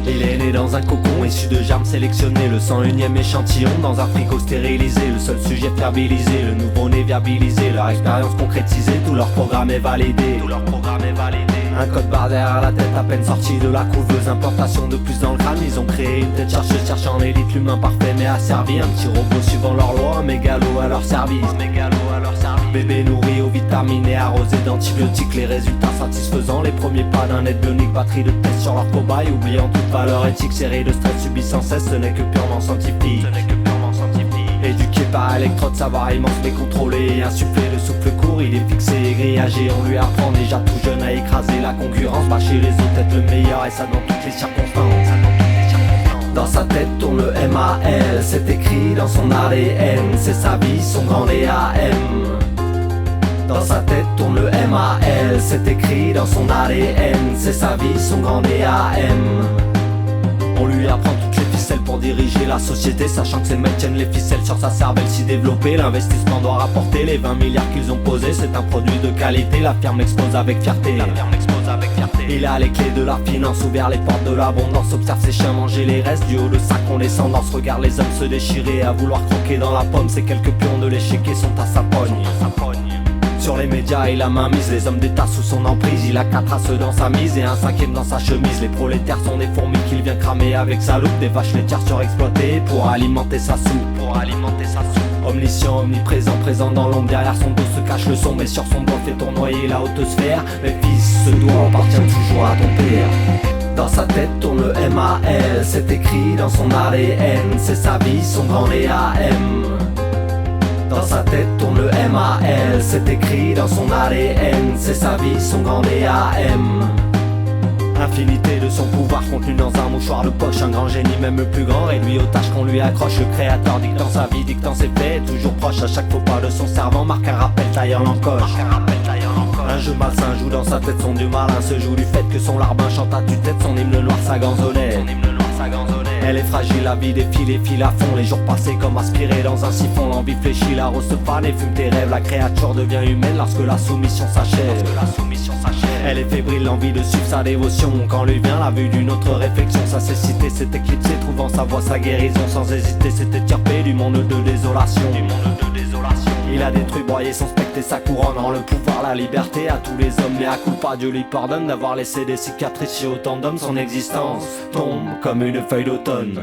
Il est né dans un cocon issu de germes sélectionnés. Le 101ème échantillon dans un frigo stérilisé. Le seul sujet fiabilisé, le nouveau-né viabilisé. Leur expérience concrétisée, tout leur programme est validé. Un code barre derrière la tête, à peine sorti de la couveuse. Importation de plus dans le crâne, ils ont créé une tête chercheuse, cherchant en élite l'humain parfait mais asservi. Un petit robot suivant leur loi, un mégalo à leur service. Bébé nourri aux vitamines et arrosé d'antibiotiques. Les résultats satisfaisants, les premiers pas d'un aide bionique. Batterie de tests sur leur cobaye, oubliant toute valeur éthique. Série de stress subis sans cesse, ce n'est que purement scientifique. Éduqué par électrode, savoir immense mais contrôlé et insufflé, le souffle court, il est fixé et grillagé. On lui apprend déjà tout jeune à écraser la concurrence. Bâcher les autres, être le meilleur et ça dans toutes les circonstances. Dans sa tête tourne le MAL, c'est écrit dans son ADN. C'est sa vie, son grand DAM. Dans sa tête tourne le MAL, c'est écrit dans son ADN. C'est sa vie, son grand DAM. On lui apprend toutes les ficelles pour diriger la société, sachant que ses mecs tiennent les ficelles sur sa cervelle si développée. L'investissement doit rapporter les 20 milliards qu'ils ont posés. C'est un produit de qualité, la firme expose avec fierté. Il a les clés de la finance, ouvert les portes de l'abondance. Observe ses chiens manger les restes du haut de sa condescendance. Regarde les hommes se déchirer, à vouloir croquer dans la pomme. Ces quelques pions de l'échiquier sont à sa pogne. Sur les médias il a main mise, les hommes d'État sous son emprise. Il a 4 traces dans sa mise et un 5ème dans sa chemise. Les prolétaires sont des fourmis qu'il vient cramer avec sa loupe. Des vaches laitières surexploitées pour alimenter sa soupe. Omniscient, omniprésent, présent dans l'ombre. Derrière son dos se cache le son, mais sur son doigt fait tournoyer la haute sphère. Mais fils, ce doigt appartient toujours à ton père. Dans sa tête tourne le MAL, c'est écrit dans son ADN. C'est sa vie, son grand DAM. Dans sa tête tourne le MAL, c'est écrit dans son ADN. C'est sa vie, son grand DAM. Infinité de son pouvoir contenu dans un mouchoir de poche. Un grand génie même le plus grand, réduit aux tâches qu'on lui accroche. Le créateur dictant sa vie, dictant ses faits. Toujours proche à chaque faux pas de son servant. Marque un rappel, taillant l'encoche. Un jeu malsain joue dans sa tête, son dieu malin se joue du fait que son larbin chante à tue-tête. Son hymne noir s'aganzonnait. Elle est fragile, la vie défile et file à fond. Les jours passés comme aspirés dans un siphon. L'envie fléchit, la rose se fane et fume tes rêves. La créature devient humaine lorsque la soumission s'achève. Elle est fébrile, l'envie de suivre sa dévotion. Quand lui vient la vue d'une autre réflexion, sa cécité s'est éclipsée, trouvant sa voie, sa guérison. Sans hésiter, s'est étirpé du monde de désolation. Il a détruit, broyé son spectre et sa couronne. En le pouvoir, la liberté à tous les hommes. Mais à culpa, Dieu lui pardonne d'avoir laissé des cicatrices chez autant d'hommes. Son existence tombe comme une feuille d'automne.